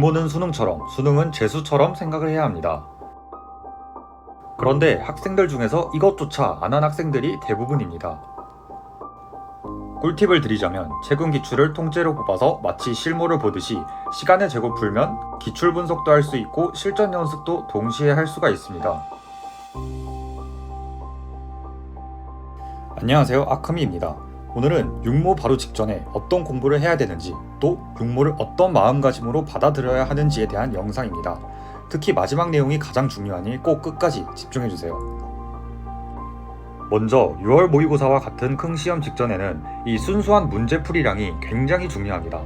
육모는 수능처럼, 수능은 재수처럼 생각을 해야 합니다. 그런데 학생들 중에서 이것조차 안 한 학생들이 대부분입니다. 꿀팁을 드리자면 최근 기출을 통째로 뽑아서 마치 실무를 보듯이 시간을 재고 풀면 기출 분석도 할 수 있고 실전 연습도 동시에 할 수가 있습니다. 안녕하세요, 아크미입니다. 오늘은 육모 바로 직전에 어떤 공부를 해야 되는지, 또 육모를 어떤 마음가짐으로 받아들여야 하는지에 대한 영상입니다. 특히 마지막 내용이 가장 중요하니 꼭 끝까지 집중해주세요. 먼저 6월 모의고사와 같은 큰 시험 직전에는 이 순수한 문제풀이량이 굉장히 중요합니다.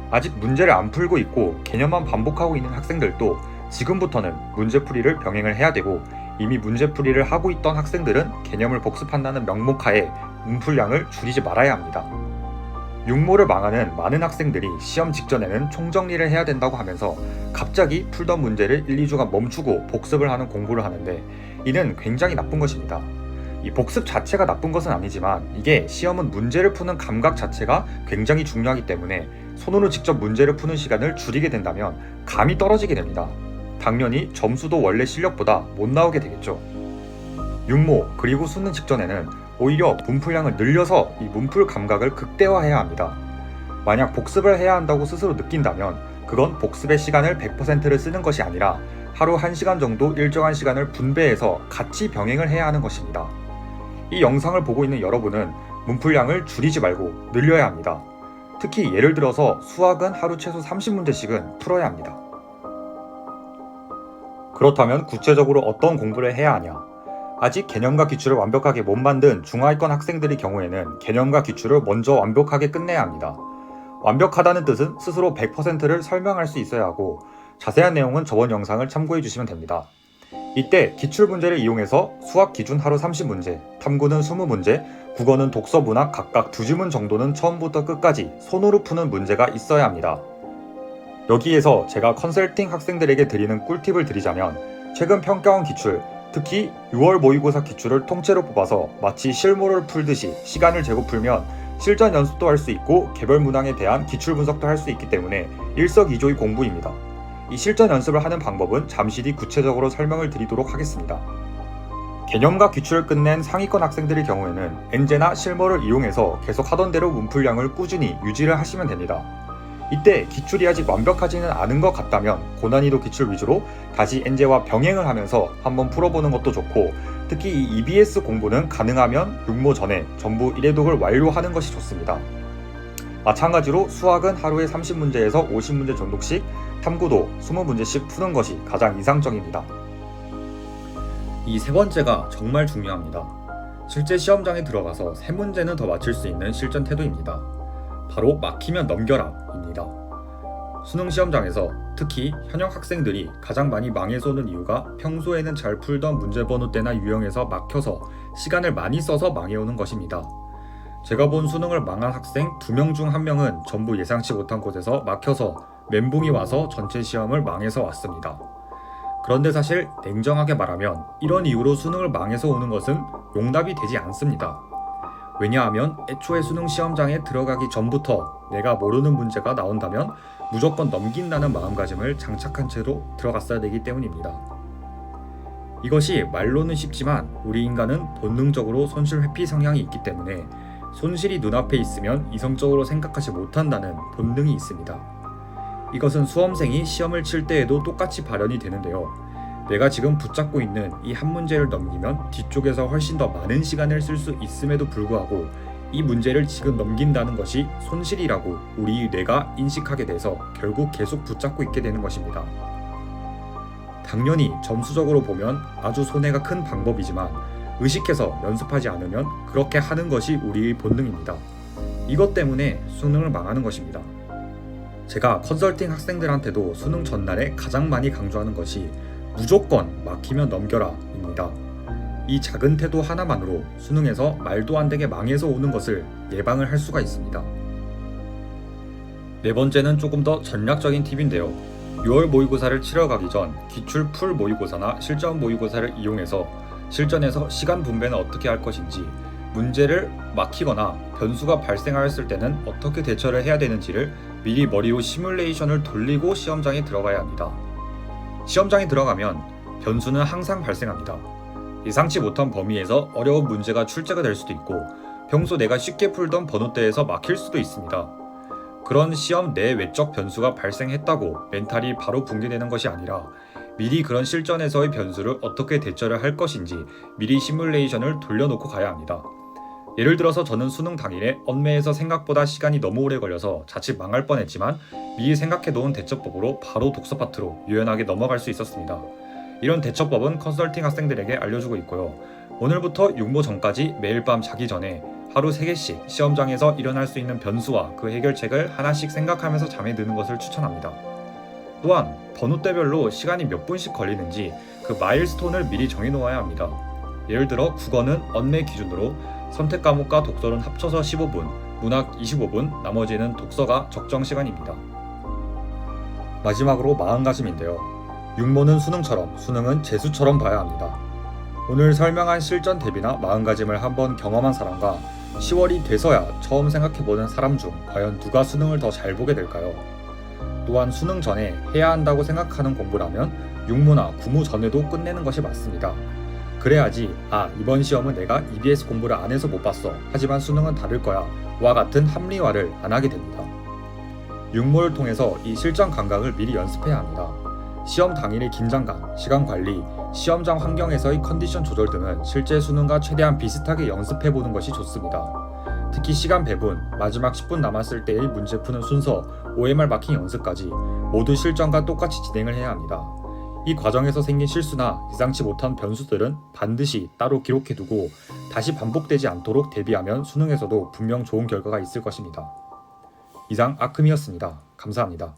아직 문제를 안 풀고 있고 개념만 반복하고 있는 학생들도 지금부터는 문제풀이를 병행을 해야 되고, 이미 문제풀이를 하고 있던 학생들은 개념을 복습한다는 명목하에 문풀량을 줄이지 말아야 합니다. 육모를 망하는 많은 학생들이 시험 직전에는 총정리를 해야 된다고 하면서 갑자기 풀던 문제를 1, 2주간 멈추고 복습을 하는 공부를 하는데, 이는 굉장히 나쁜 것입니다. 이 복습 자체가 나쁜 것은 아니지만 이게 시험은 문제를 푸는 감각 자체가 굉장히 중요하기 때문에 손으로 직접 문제를 푸는 시간을 줄이게 된다면 감이 떨어지게 됩니다. 당연히 점수도 원래 실력보다 못 나오게 되겠죠. 육모 그리고 수능 직전에는 오히려 문풀량을 늘려서 이 문풀 감각을 극대화해야 합니다. 만약 복습을 해야 한다고 스스로 느낀다면 그건 복습의 시간을 100%를 쓰는 것이 아니라 하루 1시간 정도 일정한 시간을 분배해서 같이 병행을 해야 하는 것입니다. 이 영상을 보고 있는 여러분은 문풀량을 줄이지 말고 늘려야 합니다. 특히 예를 들어서 수학은 하루 최소 30문제씩은 풀어야 합니다. 그렇다면 구체적으로 어떤 공부를 해야 하냐? 아직 개념과 기출을 완벽하게 못 만든 중하위권 학생들의 경우에는 개념과 기출을 먼저 완벽하게 끝내야 합니다. 완벽하다는 뜻은 스스로 100%를 설명할 수 있어야 하고, 자세한 내용은 저번 영상을 참고해 주시면 됩니다. 이때 기출 문제를 이용해서 수학 기준 하루 30문제, 탐구는 20문제, 국어는 독서 문학 각각 2지문 정도는 처음부터 끝까지 손으로 푸는 문제가 있어야 합니다. 여기에서 제가 컨설팅 학생들에게 드리는 꿀팁을 드리자면, 최근 평가원 기출, 특히 6월 모의고사 기출을 통째로 뽑아서 마치 실무를 풀듯이 시간을 재고 풀면 실전 연습도 할 수 있고 개별 문항에 대한 기출 분석도 할 수 있기 때문에 일석이조의 공부입니다. 이 실전 연습을 하는 방법은 잠시 뒤 구체적으로 설명을 드리도록 하겠습니다. 개념과 기출을 끝낸 상위권 학생들의 경우에는 엔제나 실무를 이용해서 계속 하던 대로 문풀량을 꾸준히 유지를 하시면 됩니다. 이때 기출이 아직 완벽하지는 않은 것 같다면 고난이도 기출 위주로 다시 엔제와 병행을 하면서 한번 풀어보는 것도 좋고, 특히 이 EBS 공부는 가능하면 육모 전에 전부 1회독을 완료하는 것이 좋습니다. 마찬가지로 수학은 하루에 30문제에서 50문제 정도씩, 탐구도 20문제씩 푸는 것이 가장 이상적입니다. 이 세 번째가 정말 중요합니다. 실제 시험장에 들어가서 3문제는 더 맞출 수 있는 실전 태도입니다. 바로 막히면 넘겨라 입니다. 수능 시험장에서 특히 현역 학생들이 가장 많이 망해서 오는 이유가 평소에는 잘 풀던 문제 번호대나 유형에서 막혀서 시간을 많이 써서 망해오는 것입니다. 제가 본 수능을 망한 학생 2명 중 1명은 전부 예상치 못한 곳에서 막혀서 멘붕이 와서 전체 시험을 망해서 왔습니다. 그런데 사실 냉정하게 말하면 이런 이유로 수능을 망해서 오는 것은 용납이 되지 않습니다. 왜냐하면 애초에 수능 시험장에 들어가기 전부터 내가 모르는 문제가 나온다면 무조건 넘긴다는 마음가짐을 장착한 채로 들어갔어야 되기 때문입니다. 이것이 말로는 쉽지만 우리 인간은 본능적으로 손실 회피 성향이 있기 때문에 손실이 눈앞에 있으면 이성적으로 생각하지 못한다는 본능이 있습니다. 이것은 수험생이 시험을 칠 때에도 똑같이 발현이 되는데요. 내가 지금 붙잡고 있는 이 한 문제를 넘기면 뒤쪽에서 훨씬 더 많은 시간을 쓸 수 있음에도 불구하고 이 문제를 지금 넘긴다는 것이 손실이라고 우리 뇌가 인식하게 돼서 결국 계속 붙잡고 있게 되는 것입니다. 당연히 점수적으로 보면 아주 손해가 큰 방법이지만 의식해서 연습하지 않으면 그렇게 하는 것이 우리의 본능입니다. 이것 때문에 수능을 망하는 것입니다. 제가 컨설팅 학생들한테도 수능 전날에 가장 많이 강조하는 것이 무조건 막히면 넘겨라 입니다. 이 작은 태도 하나만으로 수능에서 말도 안 되게 망해서 오는 것을 예방을 할 수가 있습니다. 네 번째는 조금 더 전략적인 팁인데요. 6월 모의고사를 치러 가기 전 기출 풀 모의고사나 실전 모의고사를 이용해서 실전에서 시간 분배는 어떻게 할 것인지, 문제를 막히거나 변수가 발생하였을 때는 어떻게 대처를 해야 되는지를 미리 머리로 시뮬레이션을 돌리고 시험장에 들어가야 합니다. 시험장에 들어가면 변수는 항상 발생합니다. 예상치 못한 범위에서 어려운 문제가 출제가 될 수도 있고 평소 내가 쉽게 풀던 번호대에서 막힐 수도 있습니다. 그런 시험 내 외적 변수가 발생했다고 멘탈이 바로 붕괴되는 것이 아니라 미리 그런 실전에서의 변수를 어떻게 대처를 할 것인지 미리 시뮬레이션을 돌려놓고 가야 합니다. 예를 들어서 저는 수능 당일에 언매에서 생각보다 시간이 너무 오래 걸려서 자칫 망할 뻔했지만 미리 생각해 놓은 대처법으로 바로 독서 파트로 유연하게 넘어갈 수 있었습니다. 이런 대처법은 컨설팅 학생들에게 알려주고 있고요. 오늘부터 육모 전까지 매일 밤 자기 전에 하루 3개씩 시험장에서 일어날 수 있는 변수와 그 해결책을 하나씩 생각하면서 잠에 드는 것을 추천합니다. 또한 번호대별로 시간이 몇 분씩 걸리는지 그 마일스톤을 미리 정해놓아야 합니다. 예를 들어 국어는 언매 기준으로 선택 과목과 독서는 합쳐서 15분, 문학 25분, 나머지는 독서가 적정 시간입니다. 마지막으로 마음가짐인데요. 육모는 수능처럼, 수능은 재수처럼 봐야 합니다. 오늘 설명한 실전 대비나 마음가짐을 한번 경험한 사람과 10월이 돼서야 처음 생각해보는 사람 중 과연 누가 수능을 더 잘 보게 될까요? 또한 수능 전에 해야 한다고 생각하는 공부라면 육모나 구모 전에도 끝내는 것이 맞습니다. 그래야지 이번 시험은 내가 EBS 공부를 안 해서 못 봤어. 하지만 수능은 다를 거야. 와 같은 합리화를 안 하게 됩니다. 육모를 통해서 이 실전 감각을 미리 연습해야 합니다. 시험 당일의 긴장감, 시간 관리, 시험장 환경에서의 컨디션 조절 등은 실제 수능과 최대한 비슷하게 연습해보는 것이 좋습니다. 특히 시간 배분, 마지막 10분 남았을 때의 문제 푸는 순서, OMR 마킹 연습까지 모두 실전과 똑같이 진행을 해야 합니다. 이 과정에서 생긴 실수나 예상치 못한 변수들은 반드시 따로 기록해두고 다시 반복되지 않도록 대비하면 수능에서도 분명 좋은 결과가 있을 것입니다. 이상 아크미였습니다. 감사합니다.